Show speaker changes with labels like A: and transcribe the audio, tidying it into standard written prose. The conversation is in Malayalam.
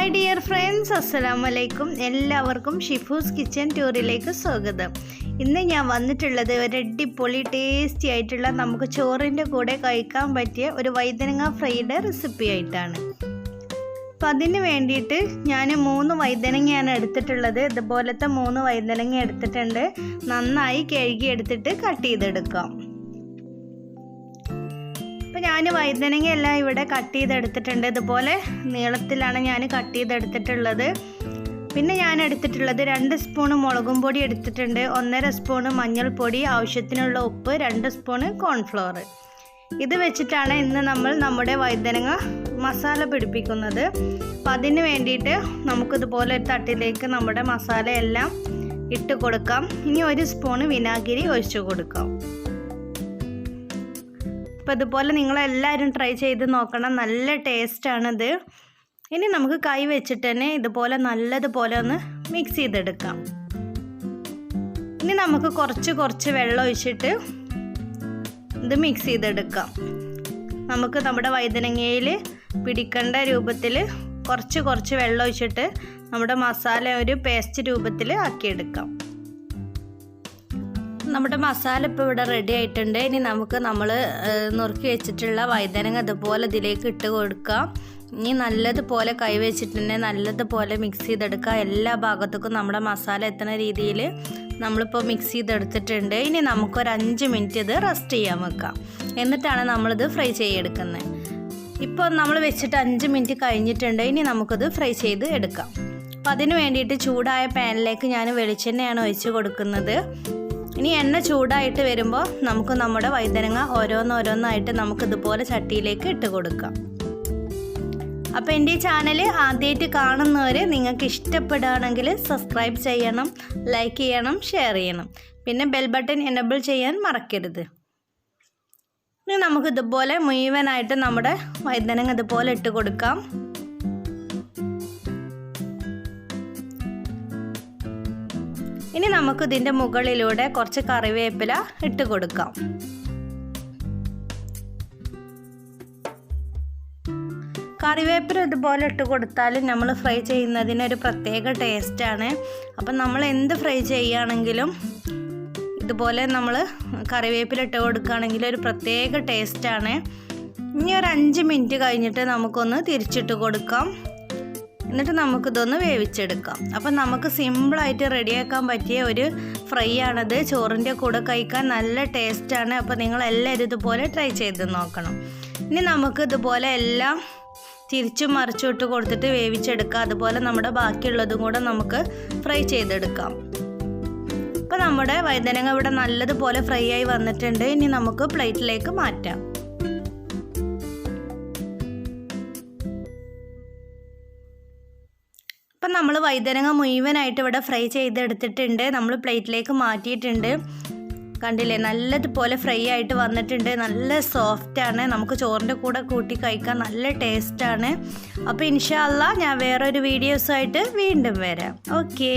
A: ഹായ് ഡിയർ ഫ്രണ്ട്സ്, അസ്സലാമു അലൈക്കും. എല്ലാവർക്കും ഷിഫൂസ് കിച്ചൻ ടൂറിലേക്ക് സ്വാഗതം. ഇന്ന് ഞാൻ വന്നിട്ടുള്ളത് ഒരു അടിപൊളി ടേസ്റ്റി ആയിട്ടുള്ള നമുക്ക് ചോറിൻ്റെ കൂടെ കഴിക്കാൻ പറ്റിയ ഒരു വഴുതനങ്ങ ഫ്രൈയുടെ റെസിപ്പി ആയിട്ടാണ്. അപ്പം അതിന് വേണ്ടിയിട്ട് ഞാൻ 3 വഴുതനങ്ങയാണ് എടുത്തിട്ടുള്ളത്. ഇതുപോലത്തെ 3 വഴുതനങ്ങ എടുത്തിട്ടുണ്ട്. നന്നായി കഴുകി എടുത്തിട്ട് കട്ട് ചെയ്തെടുക്കാം. അപ്പോൾ ഞാൻ വഴുതനങ്ങ എല്ലാം ഇവിടെ കട്ട് ചെയ്തെടുത്തിട്ടുണ്ട്. ഇതുപോലെ നീളത്തിലാണ് ഞാൻ കട്ട് ചെയ്തെടുത്തിട്ടുള്ളത്. പിന്നെ ഞാൻ എടുത്തിട്ടുള്ളത് 2 സ്പൂൺ മുളകും പൊടി എടുത്തിട്ടുണ്ട്, 1.5 സ്പൂൺ മഞ്ഞൾപ്പൊടി, ആവശ്യത്തിനുള്ള ഉപ്പ്, 2 സ്പൂൺ കോൺഫ്ലവർ. ഇത് വെച്ചിട്ടാണ് ഇന്ന് നമ്മൾ നമ്മുടെ വഴുതനങ്ങ മസാല പിടിപ്പിക്കുന്നത്. അപ്പം അതിന് വേണ്ടിയിട്ട് നമുക്കിതുപോലെ ഒരു തട്ടിലേക്ക് നമ്മുടെ മസാല എല്ലാം ഇട്ട് കൊടുക്കാം. ഇനി 1 സ്പൂൺ വിനാഗിരി ഒഴിച്ചു കൊടുക്കാം. അപ്പോൾ ഇതുപോലെ നിങ്ങളെല്ലാവരും ട്രൈ ചെയ്ത് നോക്കണം, നല്ല ടേസ്റ്റാണിത്. ഇനി നമുക്ക് കൈ വെച്ചിട്ട് തന്നെ ഇതുപോലെ നല്ലതുപോലെ ഒന്ന് മിക്സ് ചെയ്തെടുക്കാം. ഇനി നമുക്ക് കുറച്ച് വെള്ളം ഒഴിച്ചിട്ട് ഇത് മിക്സ് ചെയ്തെടുക്കാം. നമുക്ക് നമ്മുടെ വഴുതനങ്ങയിൽ പിടിക്കേണ്ട രൂപത്തിൽ കുറച്ച് വെള്ളം ഒഴിച്ചിട്ട് നമ്മുടെ മസാല ഒരു പേസ്റ്റ് രൂപത്തിൽ ആക്കിയെടുക്കാം. നമ്മുടെ മസാല ഇപ്പോൾ ഇവിടെ റെഡി ആയിട്ടുണ്ട്. ഇനി നമുക്ക് നമ്മൾ നുറുക്കി വെച്ചിട്ടുള്ള വഴുതനങ്ങ ഇതുപോലെ ഇതിലേക്ക് ഇട്ട് കൊടുക്കാം. ഇനി നല്ലതുപോലെ കൈ വെച്ചിട്ട് നല്ലതുപോലെ മിക്സ് ചെയ്തെടുക്കുക. എല്ലാ ഭാഗത്തേക്കും നമ്മുടെ മസാല എത്തുന്ന രീതിയിൽ നമ്മളിപ്പോൾ മിക്സ് ചെയ്തെടുത്തിട്ടുണ്ട്. ഇനി നമുക്കൊരു 5 മിനിറ്റ് ഇത് റെസ്റ്റ് ചെയ്യാൻ വെക്കാം. എന്നിട്ടാണ് നമ്മളിത് ഫ്രൈ ചെയ്തെടുക്കുന്നത്. ഇപ്പോൾ നമ്മൾ വെച്ചിട്ട് 5 മിനിറ്റ് കഴിഞ്ഞിട്ടുണ്ട്. ഇനി നമുക്കിത് ഫ്രൈ ചെയ്ത് എടുക്കാം. അപ്പോൾ അതിന് വേണ്ടിയിട്ട് ചൂടായ പാനിലേക്ക് ഞാൻ വെളിച്ചെണ്ണയാണ് ഒഴിച്ച് കൊടുക്കുന്നത്. ഇനി എണ്ണ ചൂടായിട്ട് വരുമ്പോൾ നമുക്ക് നമ്മുടെ വഴുതനങ്ങ ഓരോന്നായിട്ട് നമുക്കിതുപോലെ ചട്ടിയിലേക്ക് ഇട്ട് കൊടുക്കാം. അപ്പോൾ എൻ്റെ ഈ ചാനൽ ആദ്യമായിട്ട് കാണുന്നവർ നിങ്ങൾക്ക് ഇഷ്ടപ്പെടുകയാണെങ്കിൽ സബ്സ്ക്രൈബ് ചെയ്യണം, ലൈക്ക് ചെയ്യണം, ഷെയർ ചെയ്യണം. പിന്നെ ബെൽ ബട്ടൺ എനേബിൾ ചെയ്യാൻ മറക്കരുത്. ഇനി നമുക്കിതുപോലെ മുഴുവനായിട്ട് നമ്മുടെ വഴുതനങ്ങ ഇതുപോലെ ഇട്ട് കൊടുക്കാം. ഇനി നമുക്ക് ഇതിൻ്റെ മുകളിലൂടെ കുറച്ച് കറിവേപ്പില ഇട്ട് കൊടുക്കാം. കറിവേപ്പില ഇതുപോലെ ഇട്ട് കൊടുത്താൽ നമ്മൾ ഫ്രൈ ചെയ്യുന്നതിനൊരു പ്രത്യേക ടേസ്റ്റാണ്. അപ്പം നമ്മൾ എന്ത് ഫ്രൈ ചെയ്യുകയാണെങ്കിലും ഇതുപോലെ നമ്മൾ കറിവേപ്പില ഇട്ട് കൊടുക്കുകയാണെങ്കിൽ ഒരു പ്രത്യേക ടേസ്റ്റാണ്. ഇനി ഒരു 5 മിനിറ്റ് കഴിഞ്ഞിട്ട് നമുക്കൊന്ന് തിരിച്ചിട്ട് കൊടുക്കാം. എന്നിട്ട് നമുക്കിതൊന്ന് വേവിച്ചെടുക്കാം. അപ്പം നമുക്ക് സിമ്പിളായിട്ട് റെഡിയാക്കാൻ പറ്റിയ ഒരു ഫ്രൈ ആണത്. ചോറിൻ്റെ കൂടെ കഴിക്കാൻ നല്ല ടേസ്റ്റാണ്. അപ്പോൾ നിങ്ങളെല്ലാവരും ഇതുപോലെ ട്രൈ ചെയ്ത് നോക്കണം. ഇനി നമുക്ക് ഇതുപോലെ എല്ലാം തിരിച്ചും മറിച്ചും ഇട്ട് കൊടുത്തിട്ട് വേവിച്ചെടുക്കാം. അതുപോലെ നമ്മുടെ ബാക്കിയുള്ളതും കൂടെ നമുക്ക് ഫ്രൈ ചെയ്തെടുക്കാം. അപ്പോൾ നമ്മുടെ വഴുതനങ്ങ ഇവിടെ നല്ലതുപോലെ ഫ്രൈ ആയി വന്നിട്ടുണ്ട്. ഇനി നമുക്ക് പ്ലേറ്റിലേക്ക് മാറ്റാം. അപ്പം നമ്മൾ വഴുതനങ്ങ മുഴുവനായിട്ട് ഇവിടെ ഫ്രൈ ചെയ്തെടുത്തിട്ടുണ്ട്. നമ്മൾ പ്ലേറ്റിലേക്ക് മാറ്റിയിട്ടുണ്ട്. കണ്ടില്ലേ, നല്ലതുപോലെ ഫ്രൈ ആയിട്ട് വന്നിട്ടുണ്ട്. നല്ല സോഫ്റ്റാണ്. നമുക്ക് ചോറിൻ്റെ കൂടെ കൂട്ടി കഴിക്കാൻ നല്ല ടേസ്റ്റാണ്. അപ്പോൾ ഇൻഷാ അല്ലാഹ് ഞാൻ വേറൊരു വീഡിയോസായിട്ട് വീണ്ടും വരാം. ഓക്കേ.